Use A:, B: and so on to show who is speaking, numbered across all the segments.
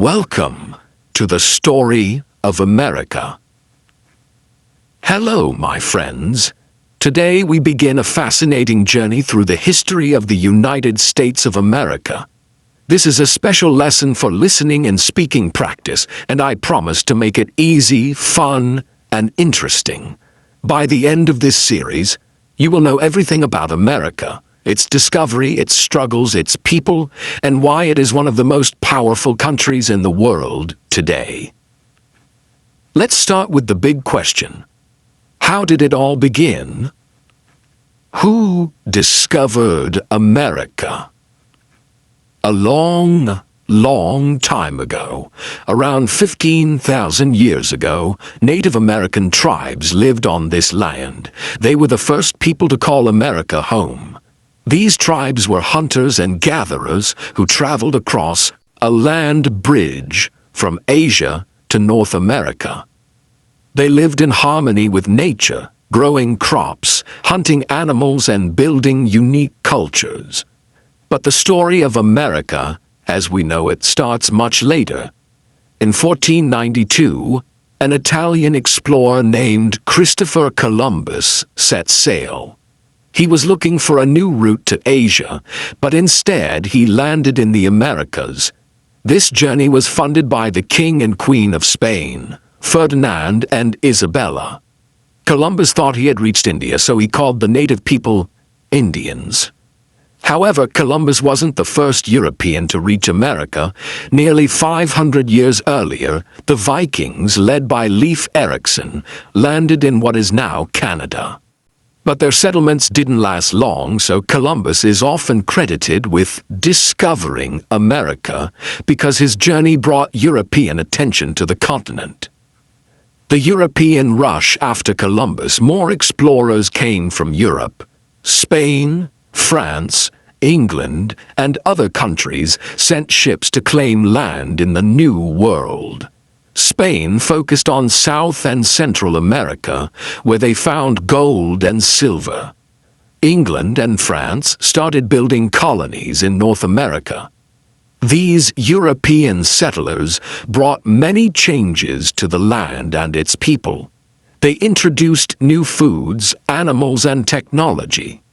A: Welcome to the story of America. Hello, my friends. Today we begin a fascinating journey through the history of the United States of America. This is a special lesson for listening and speaking practice, and I promise to make it easy, fun, and interesting. By the end of this series, you will know everything about America, its discovery, its struggles, its people, and why it is one of the most powerful countries in the world today. Let's start with the big question. How did it all begin? Who discovered America? A long time ago, around 15,000 years ago, Native American tribes lived on this land. They were the first people to call America home. These tribes were hunters and gatherers who traveled across a land bridge from Asia to North America. They lived in harmony with nature, growing crops, hunting animals, and building unique cultures. But the story of America, as we know it, starts much later. In 1492, an Italian explorer named Christopher Columbus set sail. He was looking for a new route to Asia, but instead he landed in the Americas. This journey was funded by the King and Queen of Spain, Ferdinand and Isabella. Columbus thought he had reached India, so he called the native people Indians. However, Columbus wasn't the first European to reach America. Nearly 500 years earlier, the Vikings, led by Leif Erikson, landed in what is now Canada. But their settlements didn't last long, so Columbus is often credited with discovering America because his journey brought European attention to the continent. The European rush after Columbus, more explorers came from Europe. Spain, France, England, and other countries sent ships to claim land in the New World. Spain focused on South and Central America, where they found gold and silver. England and France started building colonies in North America. These European settlers brought many changes to the land and its people. They introduced new foods, animals, and technology.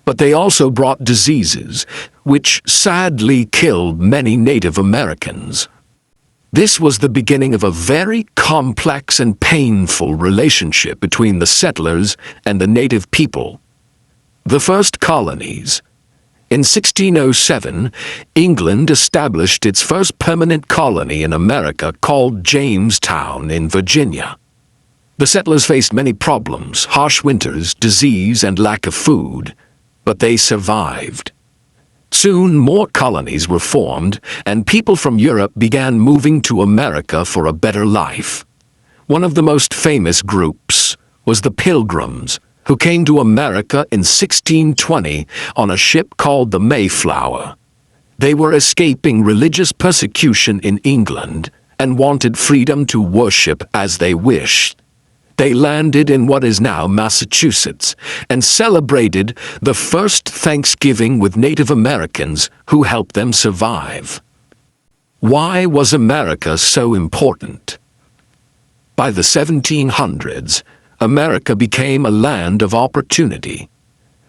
A: But they also brought diseases, which sadly killed many Native Americans. This was the beginning of a very complex and painful relationship between the settlers and the native people. The first colonies. In 1607, England established its first permanent colony in America called Jamestown in Virginia. The settlers faced many problems, harsh winters, disease, and lack of food, but they survived. Soon more colonies were formed, and people from Europe began moving to America for a better life. One of the most famous groups was the Pilgrims, who came to America in 1620 on a ship called the Mayflower. They were escaping religious persecution in England and wanted freedom to worship as they wished. They landed in what is now Massachusetts and celebrated the first Thanksgiving with Native Americans who helped them survive. Why was America so important? By the 1700s, America became a land of opportunity.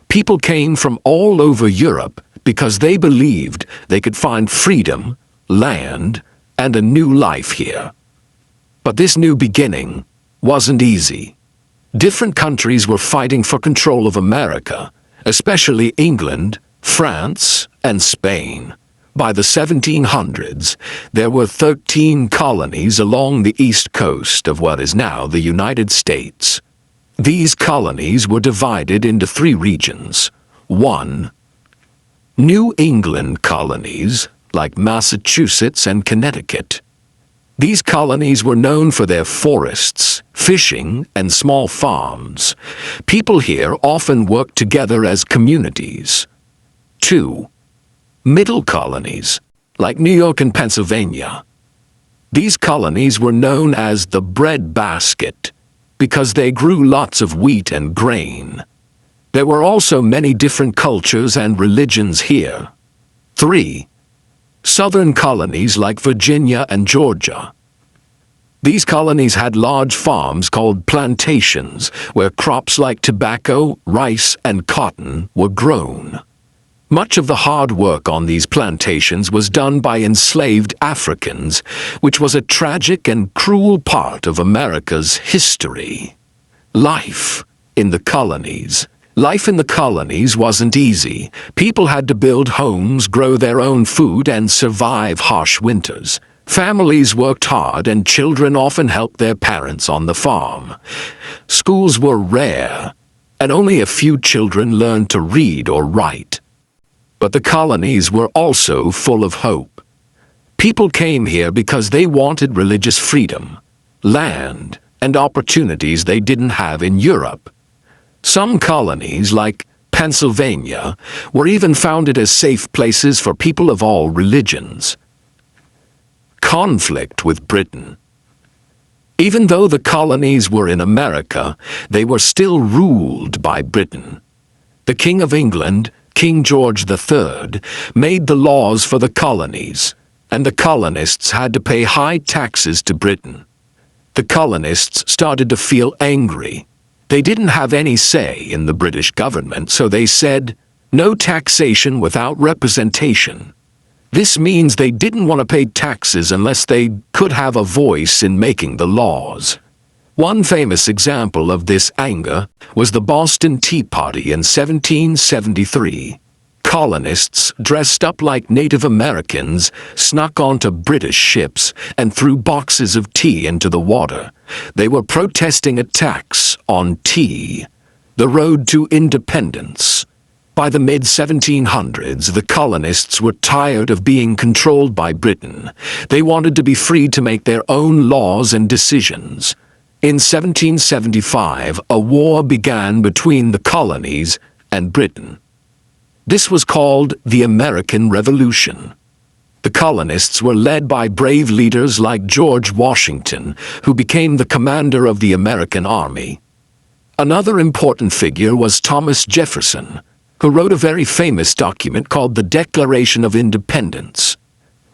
A: People came from all over Europe because they believed they could find freedom, land, and a new life here. But this new beginning wasn't easy. Different countries were fighting for control of America, especially England, France, and Spain. By the 1700s, there were 13 colonies along the east coast of what is now the United States. These colonies were divided into 3 regions. 1. New England colonies, like Massachusetts and Connecticut. These colonies were known for their forests, fishing, and small farms. People here often worked together as communities. 2. Middle colonies, like New York and Pennsylvania. These colonies were known as the breadbasket because they grew lots of wheat and grain. There were also many different cultures and religions here. 3. southern colonies like Virginia and Georgia. These colonies had large farms called plantations, where crops like tobacco, rice, and cotton were grown. Much of the hard work on these plantations was done by enslaved Africans, which was a tragic and cruel part of America's history. Life in the colonies. Life in the colonies wasn't easy. People had to build homes, grow their own food, and survive harsh winters. Families worked hard and children often helped their parents on the farm. Schools were rare, and only a few children learned to read or write. But the colonies were also full of hope. People came here because they wanted religious freedom, land, and opportunities they didn't have in Europe. Some colonies, like Pennsylvania, were even founded as safe places for people of all religions. Conflict with Britain. Even though the colonies were in America, they were still ruled by Britain. The King of England, King George III, made the laws for the colonies, and the colonists had to pay high taxes to Britain. The colonists started to feel angry. They didn't have any say in the British government, so they said, "No taxation without representation." This means they didn't want to pay taxes unless they could have a voice in making the laws. One famous example of this anger was the Boston Tea Party in 1773. Colonists, dressed up like Native Americans, snuck onto British ships and threw boxes of tea into the water. They were protesting a tax on tea, the road to independence. By the mid-1700s, the colonists were tired of being controlled by Britain. They wanted to be free to make their own laws and decisions. In 1775, a war began between the colonies and Britain. This was called the American Revolution. The colonists were led by brave leaders like George Washington, who became the commander of the American Army. Another important figure was Thomas Jefferson, who wrote a very famous document called the Declaration of Independence.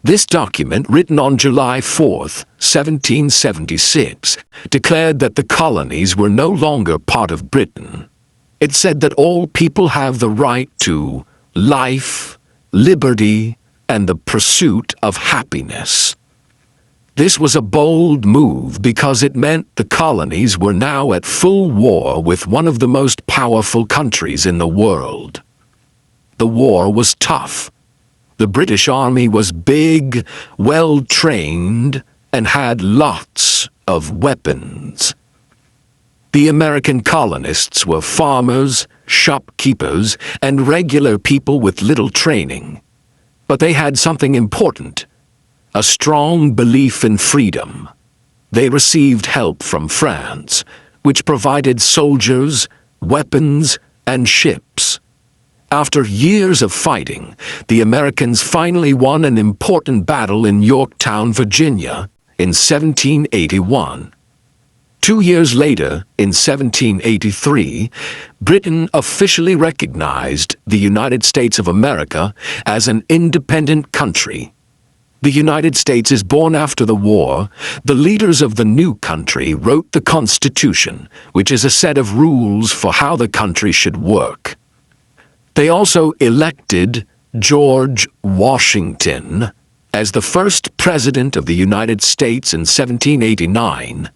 A: This document, written on July 4, 1776, declared that the colonies were no longer part of Britain. It said that all people have the right to life, liberty, and the pursuit of happiness. This was a bold move because it meant the colonies were now at full war with one of the most powerful countries in the world. The war was tough. The British Army was big, well-trained, and had lots of weapons. The American colonists were farmers, shopkeepers, and regular people with little training. But they had something important: a strong belief in freedom. They received help from France, which provided soldiers, weapons, and ships. After years of fighting, the Americans finally won an important battle in Yorktown, Virginia, in 1781. 2 years later, in 1783, Britain officially recognized the United States of America as an independent country. The United States is born after the war. The leaders of the new country wrote the Constitution, which is a set of rules for how the country should work. They also elected George Washington as the first president of the United States in 1789.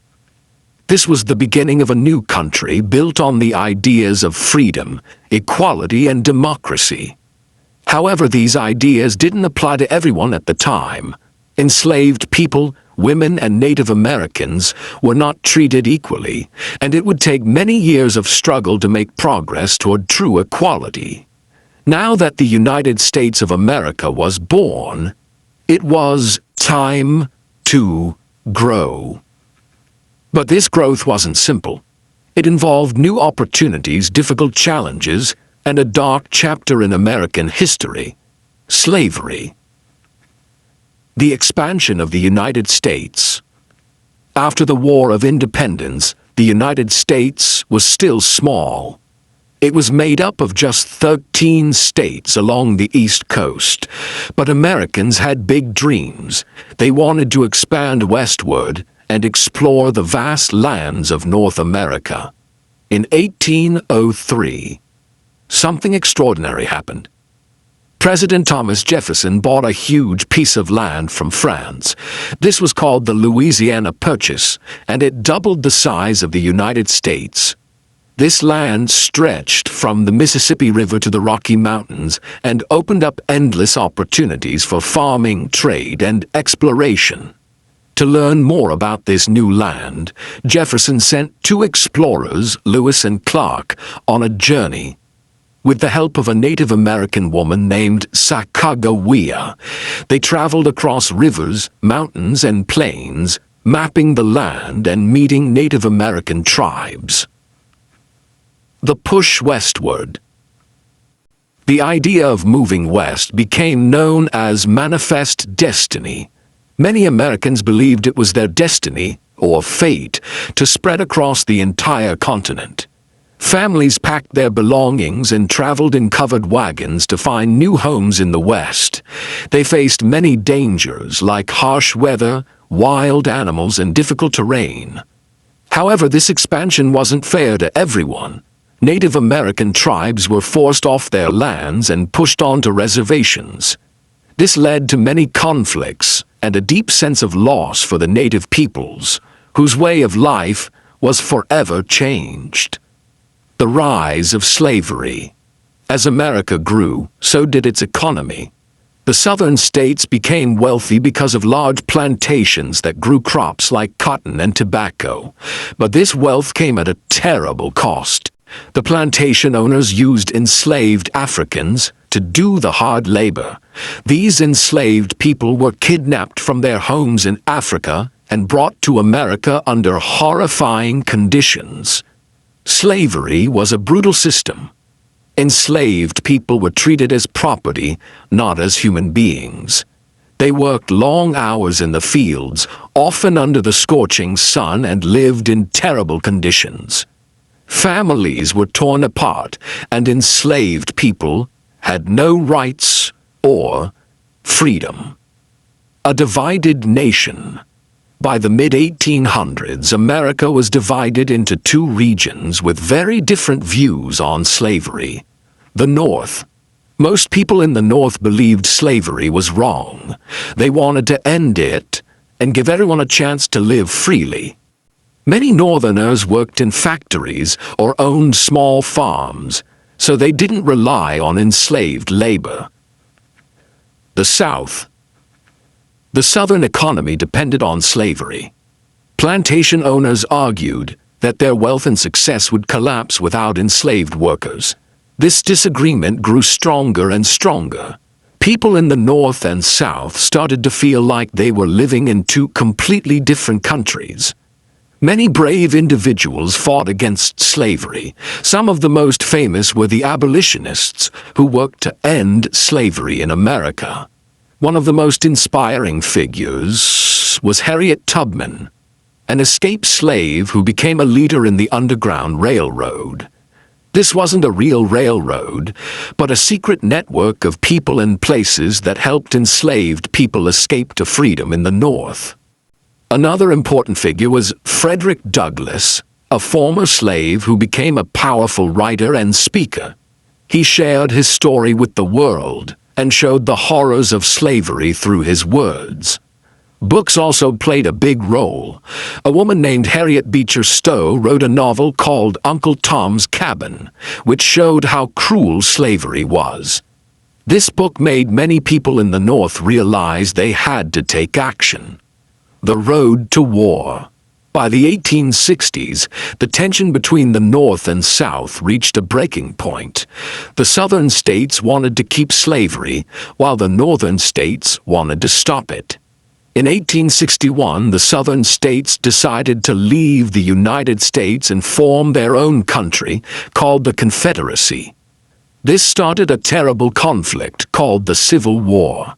A: This was the beginning of a new country built on the ideas of freedom, equality, and democracy. However, these ideas didn't apply to everyone at the time. Enslaved people, women, and Native Americans were not treated equally, and it would take many years of struggle to make progress toward true equality. Now that the United States of America was born, it was time to grow. But this growth wasn't simple. It involved new opportunities, difficult challenges, and a dark chapter in American history: slavery. The expansion of the United States. After the War of Independence, the United States was still small. It was made up of just 13 states along the East Coast, but Americans had big dreams. They wanted to expand westward and explore the vast lands of North America. In 1803, something extraordinary happened. President Thomas Jefferson bought a huge piece of land from France. This was called the Louisiana Purchase, and it doubled the size of the United States. This land stretched from the Mississippi River to the Rocky Mountains and opened up endless opportunities for farming, trade, and exploration. To learn more about this new land, Jefferson sent two explorers, Lewis and Clark, on a journey. With the help of a Native American woman named Sacagawea, they traveled across rivers, mountains, and plains, mapping the land and meeting Native American tribes. The push westward. The idea of moving west became known as manifest destiny. Many Americans believed it was their destiny, or fate, to spread across the entire continent. Families packed their belongings and traveled in covered wagons to find new homes in the West. They faced many dangers like harsh weather, wild animals, and difficult terrain. However, this expansion wasn't fair to everyone. Native American tribes were forced off their lands and pushed onto reservations. This led to many conflicts and a deep sense of loss for the native peoples, whose way of life was forever changed. The rise of slavery. As America grew, so did its economy. The southern states became wealthy because of large plantations that grew crops like cotton and tobacco. But this wealth came at a terrible cost. The plantation owners used enslaved Africans to do the hard labor. These enslaved people were kidnapped from their homes in Africa and brought to America under horrifying conditions. Slavery was a brutal system. Enslaved people were treated as property, not as human beings. They worked long hours in the fields, often under the scorching sun, and lived in terrible conditions. Families were torn apart, and enslaved people had no rights or freedom. A divided nation. By the mid-1800s, America was divided into two regions with very different views on slavery. The North. Most people in the North believed slavery was wrong. They wanted to end it and give everyone a chance to live freely. Many Northerners worked in factories or owned small farms, so they didn't rely on enslaved labor. The South. The Southern economy depended on slavery. Plantation owners argued that their wealth and success would collapse without enslaved workers. This disagreement grew stronger and stronger. People in the North and South started to feel like they were living in two completely different countries. Many brave individuals fought against slavery. Some of the most famous were the abolitionists, who worked to end slavery in America. One of the most inspiring figures was Harriet Tubman, an escaped slave who became a leader in the Underground Railroad. This wasn't a real railroad, but a secret network of people and places that helped enslaved people escape to freedom in the North. Another important figure was Frederick Douglass, a former slave who became a powerful writer and speaker. He shared his story with the world and showed the horrors of slavery through his words. Books also played a big role. A woman named Harriet Beecher Stowe wrote a novel called Uncle Tom's Cabin, which showed how cruel slavery was. This book made many people in the North realize they had to take action. The road to war. By the 1860s, the tension between the North and South reached a breaking point. The Southern states wanted to keep slavery, while the Northern states wanted to stop it. In 1861, the Southern states decided to leave the United States and form their own country, called the Confederacy. This started a terrible conflict called the Civil War.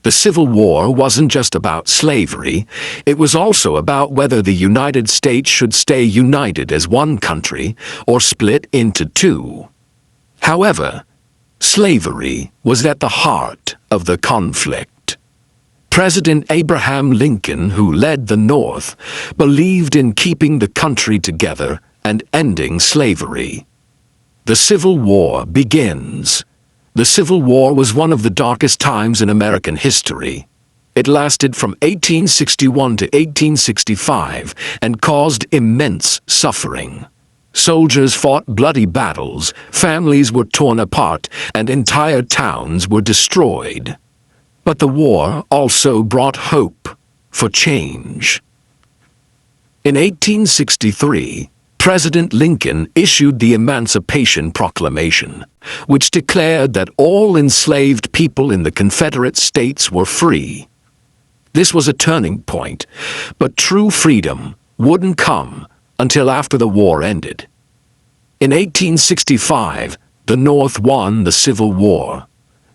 A: The Civil War wasn't just about slavery, it was also about whether the United States should stay united as one country or split into two. However, slavery was at the heart of the conflict. President Abraham Lincoln, who led the North, believed in keeping the country together and ending slavery. The Civil War begins. The Civil War was one of the darkest times in American history. It lasted from 1861 to 1865 and caused immense suffering. Soldiers fought bloody battles, families were torn apart, and entire towns were destroyed. But the war also brought hope for change. In 1863, President Lincoln issued the Emancipation Proclamation, which declared that all enslaved people in the Confederate States were free. This was a turning point, but true freedom wouldn't come until after the war ended. In 1865, the North won the Civil War.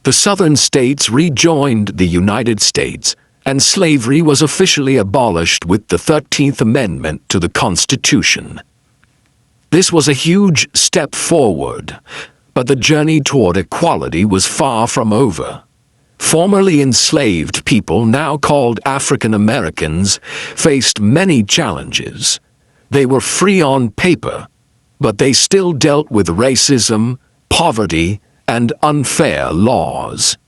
A: The Southern states rejoined the United States, and slavery was officially abolished with the 13th Amendment to the Constitution. This was a huge step forward, but the journey toward equality was far from over. Formerly enslaved people, now called African Americans, faced many challenges. They were free on paper, but they still dealt with racism, poverty, and unfair laws.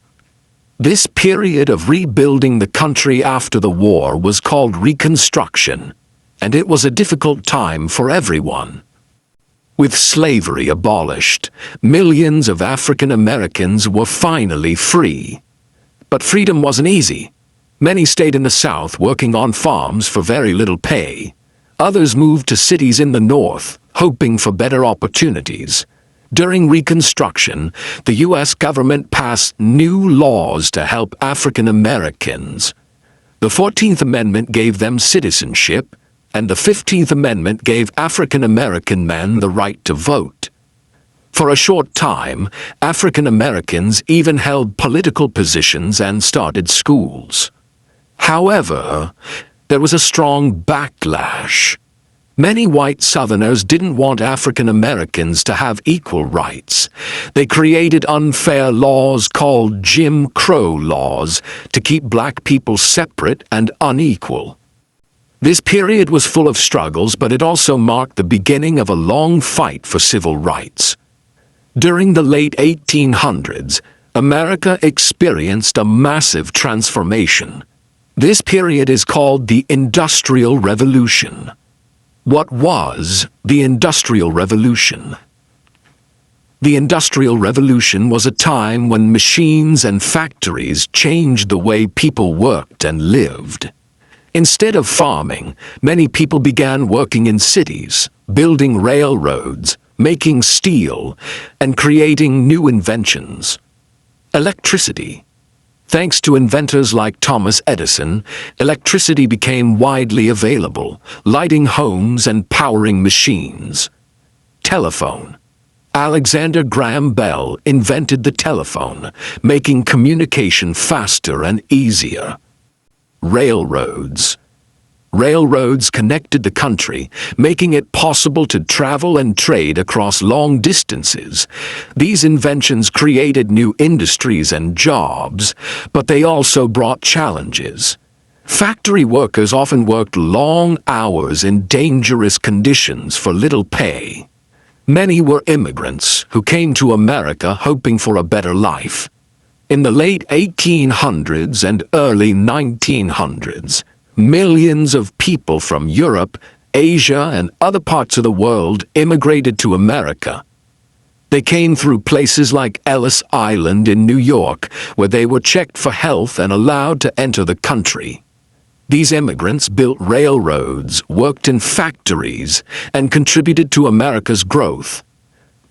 A: This period of rebuilding the country after the war was called Reconstruction, and it was a difficult time for everyone. With slavery abolished, millions of African Americans were finally free. But freedom wasn't easy. Many stayed in the South working on farms for very little pay. Others moved to cities in the North, hoping for better opportunities. During Reconstruction, the U.S. government passed new laws to help African Americans. The 14th Amendment gave them citizenship, and the 15th Amendment gave African American men the right to vote. For a short time, African Americans even held political positions and started schools. However, there was a strong backlash. Many white Southerners didn't want African Americans to have equal rights. They created unfair laws called Jim Crow laws to keep black people separate and unequal. This period was full of struggles, but it also marked the beginning of a long fight for civil rights. During the late 1800s, America experienced a massive transformation. This period is called the Industrial Revolution. What was the Industrial Revolution? The Industrial Revolution was a time when machines and factories changed the way people worked and lived. Instead of farming, many people began working in cities, building railroads, making steel, and creating new inventions. Electricity. Thanks to inventors like Thomas Edison, electricity became widely available, lighting homes and powering machines. Telephone. Alexander Graham Bell invented the telephone, making communication faster and easier. Railroads. Railroads connected the country, making it possible to travel and trade across long distances. These inventions created new industries and jobs, but they also brought challenges. Factory workers often worked long hours in dangerous conditions for little pay. Many were immigrants who came to America hoping for a better life. In the late 1800s and early 1900s, millions of people from Europe, Asia, and other parts of the world immigrated to America. They came through places like Ellis Island in New York, where they were checked for health and allowed to enter the country. These immigrants built railroads, worked in factories, and contributed to America's growth.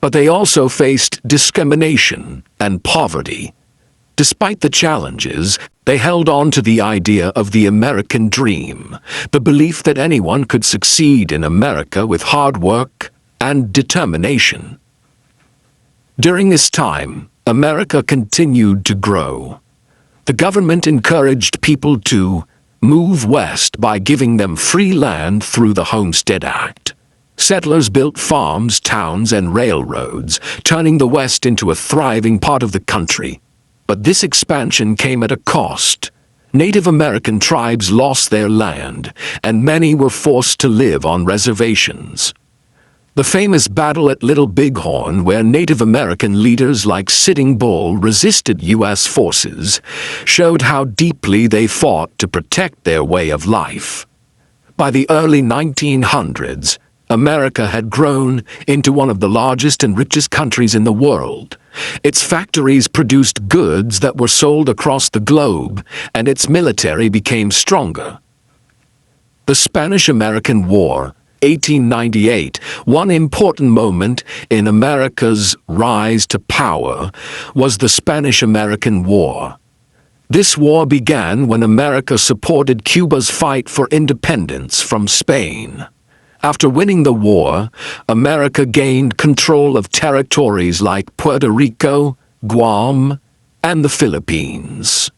A: But they also faced discrimination and poverty. Despite the challenges, they held on to the idea of the American dream, the belief that anyone could succeed in America with hard work and determination. During this time, America continued to grow. The government encouraged people to move west by giving them free land through the Homestead Act. Settlers built farms, towns, and railroads, turning the West into a thriving part of the country. But this expansion came at a cost. Native American tribes lost their land, and many were forced to live on reservations. The famous battle at Little Bighorn, where Native American leaders like Sitting Bull resisted U.S. forces, showed how deeply they fought to protect their way of life. By the early 1900s, America had grown into one of the largest and richest countries in the world. Its factories produced goods that were sold across the globe, and its military became stronger. The Spanish-American War, 1898, one important moment in America's rise to power, was the Spanish-American War. This war began when America supported Cuba's fight for independence from Spain. After winning the war, America gained control of territories like Puerto Rico, Guam, and the Philippines.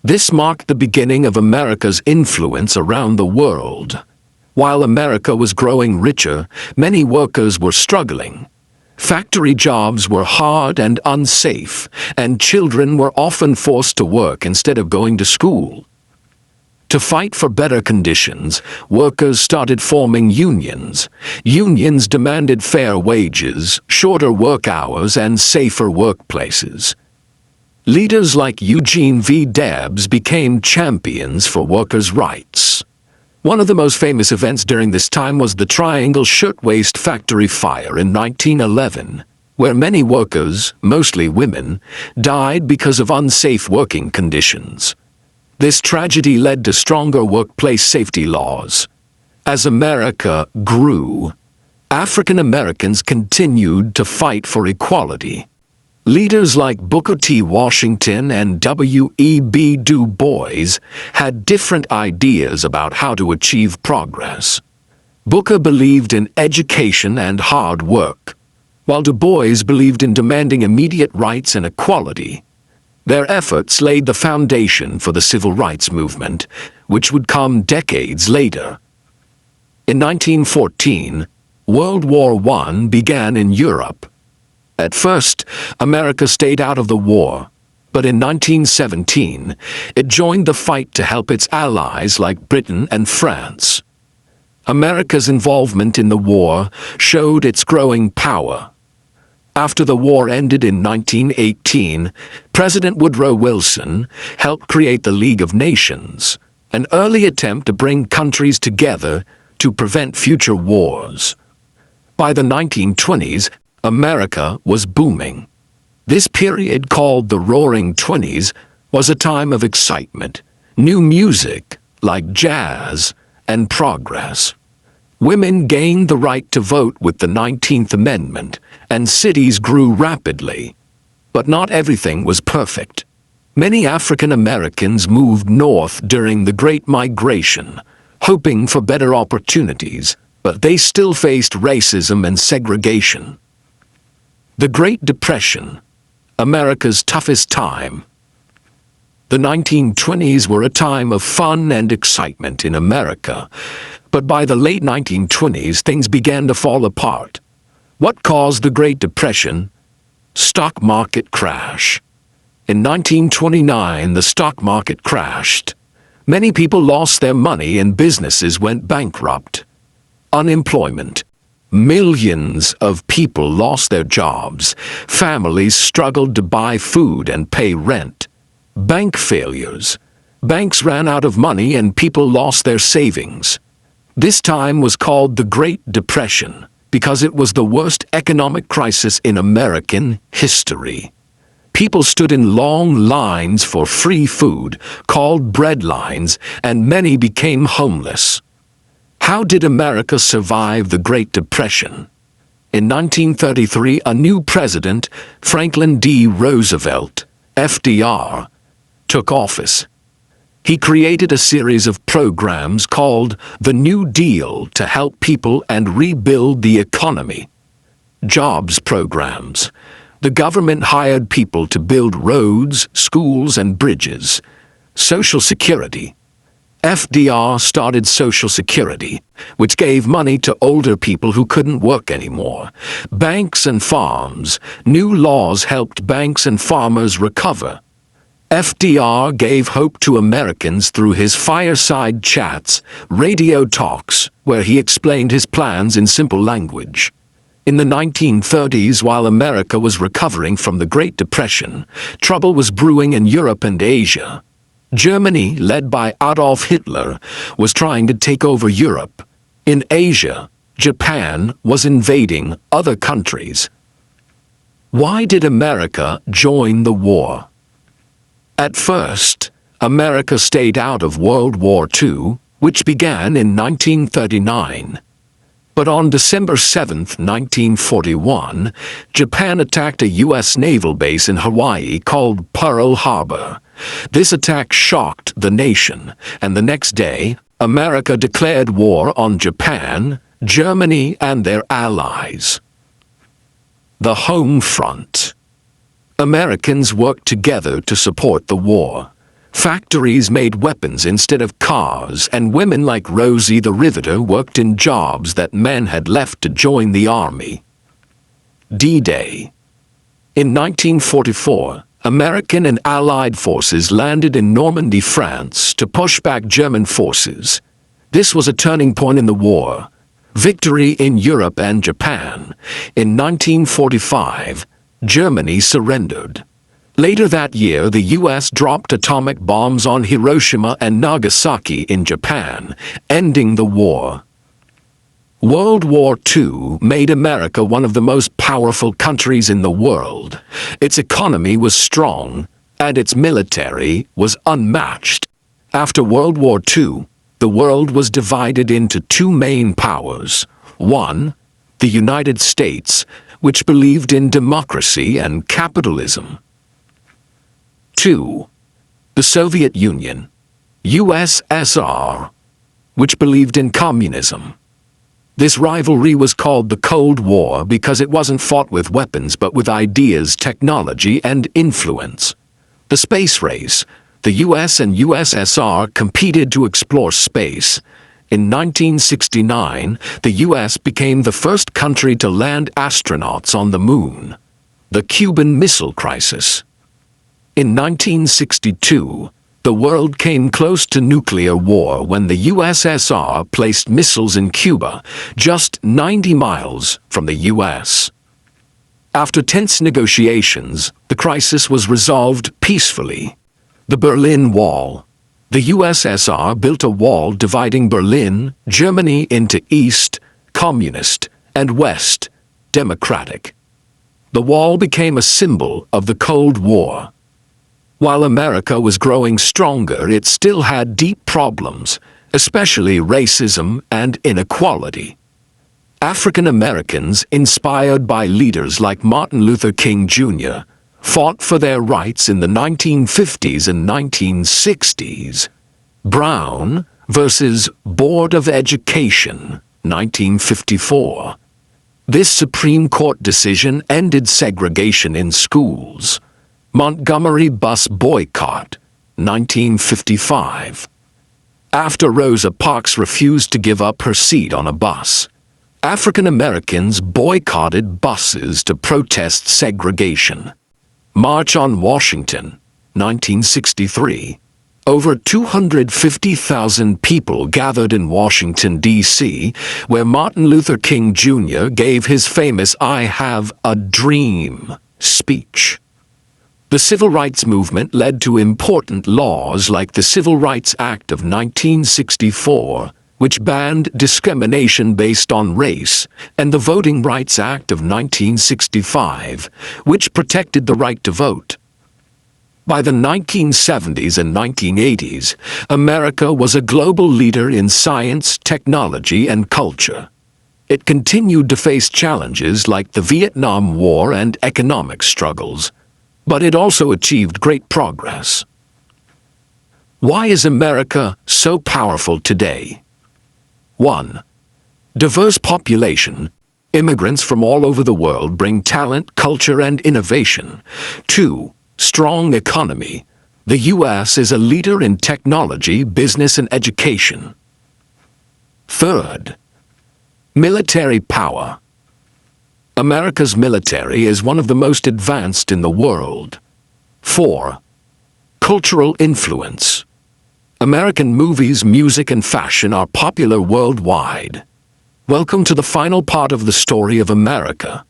A: This marked the beginning of America's influence around the world. While America was growing richer, many workers were struggling. Factory jobs were hard and unsafe, and children were often forced to work instead of going to school. To fight for better conditions, workers started forming unions. Unions demanded fair wages, shorter work hours, and safer workplaces. Leaders like Eugene V. Debs became champions for workers' rights. One of the most famous events during this time was the Triangle Shirtwaist Factory fire in 1911, where many workers, mostly women, died because of unsafe working conditions. This tragedy led to stronger workplace safety laws. As America grew, African Americans continued to fight for equality. Leaders like Booker T. Washington and W.E.B. Du Bois had different ideas about how to achieve progress. Booker believed in education and hard work, while Du Bois believed in demanding immediate rights and equality. Their efforts laid the foundation for the civil rights movement, which would come decades later. In 1914, World War I began in Europe. At first, America stayed out of the war, but in 1917, it joined the fight to help its allies like Britain and France. America's involvement in the war showed its growing power. After the war ended in 1918, President Woodrow Wilson helped create the League of Nations, an early attempt to bring countries together to prevent future wars. By the 1920s, America was booming. This period, called the Roaring Twenties, was a time of excitement, new music like jazz, and progress. Women gained the right to vote with the 19th Amendment, and cities grew rapidly. But not everything was perfect. Many African Americans moved north during the Great Migration, hoping for better opportunities, but they still faced racism and segregation. The Great Depression, America's toughest time. The 1920s were a time of fun and excitement in America, but by the late 1920s things began to fall apart. What caused the Great Depression? Stock market crash. In 1929, the stock market crashed. Many people lost their money and businesses went bankrupt. Unemployment. Millions of people lost their jobs. Families struggled to buy food and pay rent. Bank failures. Banks ran out of money and people lost their savings. This time was called the Great Depression because it was the worst economic crisis in American history. People stood in long lines for free food, called bread lines, and many became homeless. How did America survive the Great Depression? In 1933, a new president, Franklin D. Roosevelt, FDR, took office. He created a series of programs called the New Deal to help people and rebuild the economy. Jobs programs. The government hired people to build roads, schools, and bridges. Social Security. FDR started Social Security, which gave money to older people who couldn't work anymore. Banks and farms. New laws helped banks and farmers recover. FDR gave hope to Americans through his fireside chats, radio talks, where he explained his plans in simple language. In the 1930s, while America was recovering from the Great Depression, trouble was brewing in Europe and Asia. Germany, led by Adolf Hitler, was trying to take over Europe. In Asia, Japan was invading other countries. Why did America join the war? At first, America stayed out of World War II, which began in 1939. But on December 7, 1941, Japan attacked a U.S. naval base in Hawaii called Pearl Harbor. This attack shocked the nation, and the next day, America declared war on Japan, Germany, and their allies. The home front. Americans worked together to support the war. Factories made weapons instead of cars, and women like Rosie the Riveter worked in jobs that men had left to join the army. D-Day. In 1944, American and Allied forces landed in Normandy, France, to push back German forces. This was a turning point in the war. Victory in Europe and Japan. In 1945, Germany surrendered. Later that year, the U.S. dropped atomic bombs on Hiroshima and Nagasaki in Japan, ending the war. World War II made America one of the most powerful countries in the world. Its economy was strong, and its military was unmatched. After World War II, the world was divided into two main powers. One, the United States, which believed in democracy and capitalism. 2. The Soviet Union, USSR, which believed in communism. This rivalry was called the Cold War because it wasn't fought with weapons but with ideas, technology, and influence. The space race. The US and USSR competed to explore space. In 1969, the US became the first country to land astronauts on the moon. The Cuban Missile Crisis. In 1962, the world came close to nuclear war when the USSR placed missiles in Cuba, just 90 miles from the US. After tense negotiations, the crisis was resolved peacefully. The Berlin Wall. The USSR built a wall dividing Berlin, Germany into East, Communist, and West, Democratic. The wall became a symbol of the Cold War. While America was growing stronger, it still had deep problems, especially racism and inequality. African Americans, inspired by leaders like Martin Luther King Jr., fought for their rights in the 1950s and 1960s. Brown versus Board of Education, 1954. This Supreme Court decision ended segregation in schools. Montgomery bus boycott, 1955. After Rosa Parks refused to give up her seat on a bus, African Americans boycotted buses to protest segregation. March on Washington, 1963. Over 250,000 people gathered in Washington, D.C., where Martin Luther King Jr. gave his famous "I Have a Dream" speech. The civil rights movement led to important laws like the Civil Rights Act of 1964, which banned discrimination based on race, and the Voting Rights Act of 1965, which protected the right to vote. By the 1970s and 1980s, America was a global leader in science, technology, and culture. It continued to face challenges like the Vietnam War and economic struggles, but it also achieved great progress. Why is America so powerful today? 1. Diverse population. Immigrants from all over the world bring talent, culture, and innovation. 2. Strong economy. The U.S. is a leader in technology, business, and education. 3. Military power. America's military is one of the most advanced in the world. 4. Cultural influence. American movies, music, and fashion are popular worldwide. Welcome to the final part of the story of America.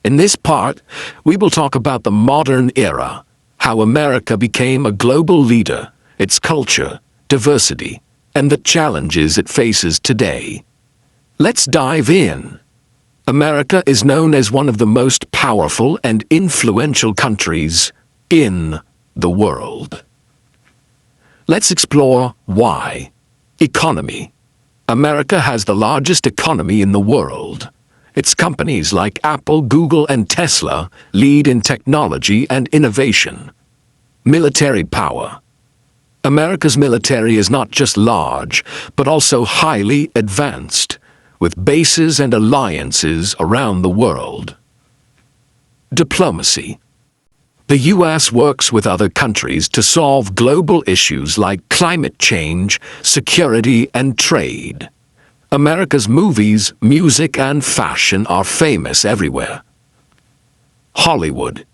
A: In this part, we will talk about the modern era, how America became a global leader, its culture, diversity, and the challenges it faces today. Let's dive in. America is known as one of the most powerful and influential countries in the world. Let's explore why. Economy. America has the largest economy in the world. Its companies like Apple, Google, and Tesla lead in technology and innovation. Military power. America's military is not just large, but also highly advanced, with bases and alliances around the world. Diplomacy. The U.S. works with other countries to solve global issues like climate change, security, and trade. America's movies, music, and fashion are famous everywhere. Hollywood.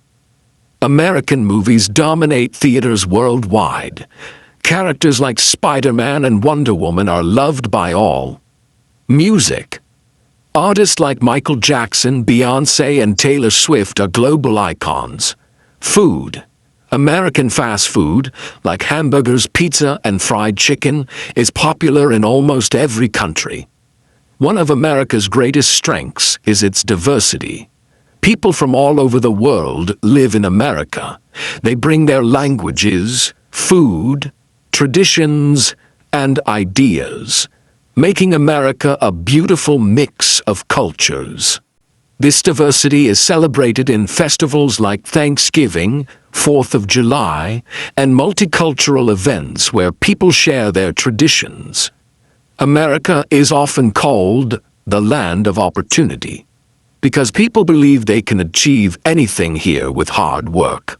A: American movies dominate theaters worldwide. Characters like Spider-Man and Wonder Woman are loved by all. Music. Artists like Michael Jackson, Beyoncé, and Taylor Swift are global icons. Food. American fast food, like hamburgers, pizza, and fried chicken, is popular in almost every country. One of America's greatest strengths is its diversity. People from all over the world live in America. They bring their languages, food, traditions, and ideas, making America a beautiful mix of cultures. This diversity is celebrated in festivals like Thanksgiving, 4th of July, and multicultural events where people share their traditions. America is often called the land of opportunity, because people believe they can achieve anything here with hard work.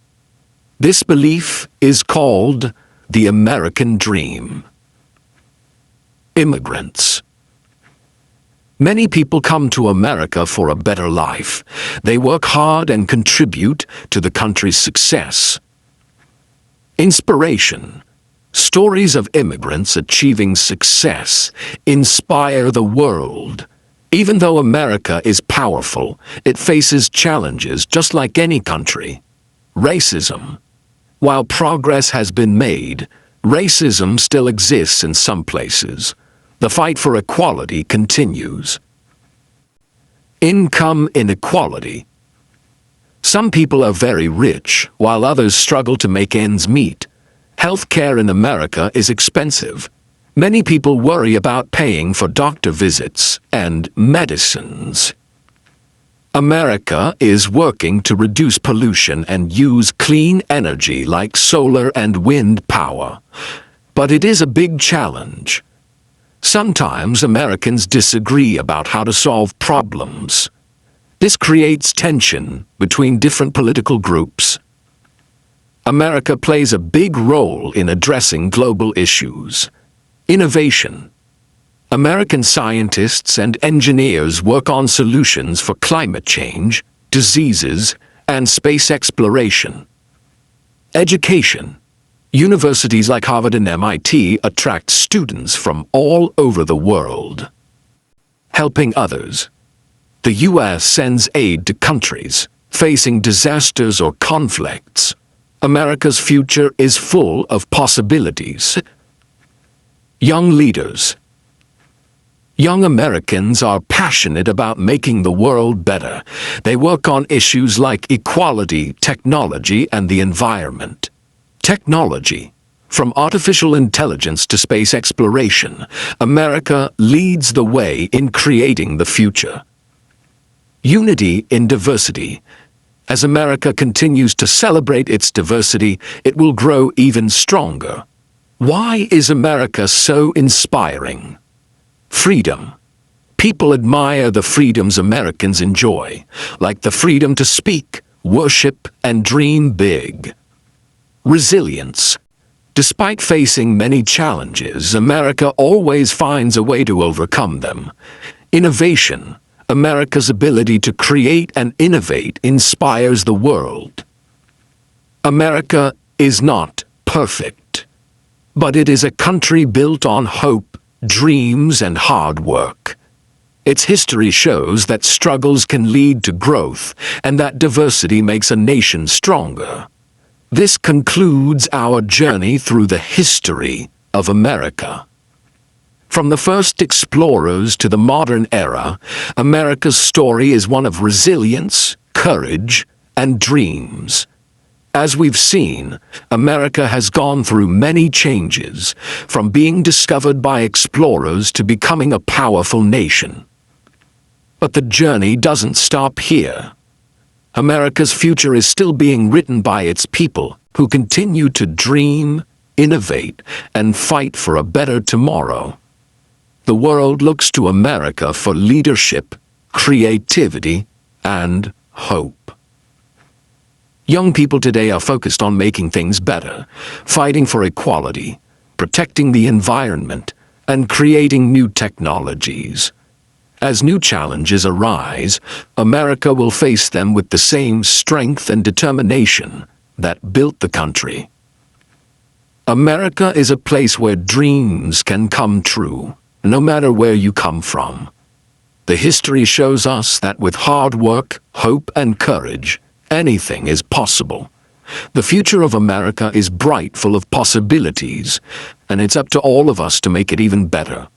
A: This belief is called the American dream. Immigrants. Many people come to America for a better life. They work hard and contribute to the country's success. Inspiration. Stories of immigrants achieving success inspire the world. Even though America is powerful, it faces challenges just like any country. Racism. While progress has been made, racism still exists in some places. The fight for equality continues. Income inequality. Some people are very rich, while others struggle to make ends meet. Healthcare in America is expensive. Many people worry about paying for doctor visits and medicines. America is working to reduce pollution and use clean energy like solar and wind power. But it is a big challenge. Sometimes Americans disagree about how to solve problems. This creates tension between different political groups. America plays a big role in addressing global issues. Innovation. American scientists and engineers work on solutions for climate change, diseases, and space exploration. Education. Universities like Harvard and MIT attract students from all over the world. Helping others. The U.S. sends aid to countries facing disasters or conflicts. America's future is full of possibilities. Young leaders. Young Americans are passionate about making the world better. They work on issues like equality, technology, and the environment. Technology. From artificial intelligence to space exploration, America leads the way in creating the future. Unity in diversity. As America continues to celebrate its diversity, it will grow even stronger. Why is America so inspiring? Freedom. People admire the freedoms Americans enjoy, like the freedom to speak, worship, and dream big. Resilience. Despite facing many challenges, America always finds a way to overcome them. Innovation. America's ability to create and innovate inspires the world. America is not perfect, but it is a country built on hope, dreams, and hard work. Its history shows that struggles can lead to growth, and that diversity makes a nation stronger. This concludes our journey through the history of America. From the first explorers to the modern era, America's story is one of resilience, courage, and dreams. As we've seen, America has gone through many changes, from being discovered by explorers to becoming a powerful nation. But the journey doesn't stop here. America's future is still being written by its people, who continue to dream, innovate, and fight for a better tomorrow. The world looks to America for leadership, creativity, and hope. Young people today are focused on making things better, fighting for equality, protecting the environment, and creating new technologies. As new challenges arise, America will face them with the same strength and determination that built the country. America is a place where dreams can come true, no matter where you come from. The history shows us that with hard work, hope, and courage, anything is possible. The future of America is bright, full of possibilities, and it's up to all of us to make it even better.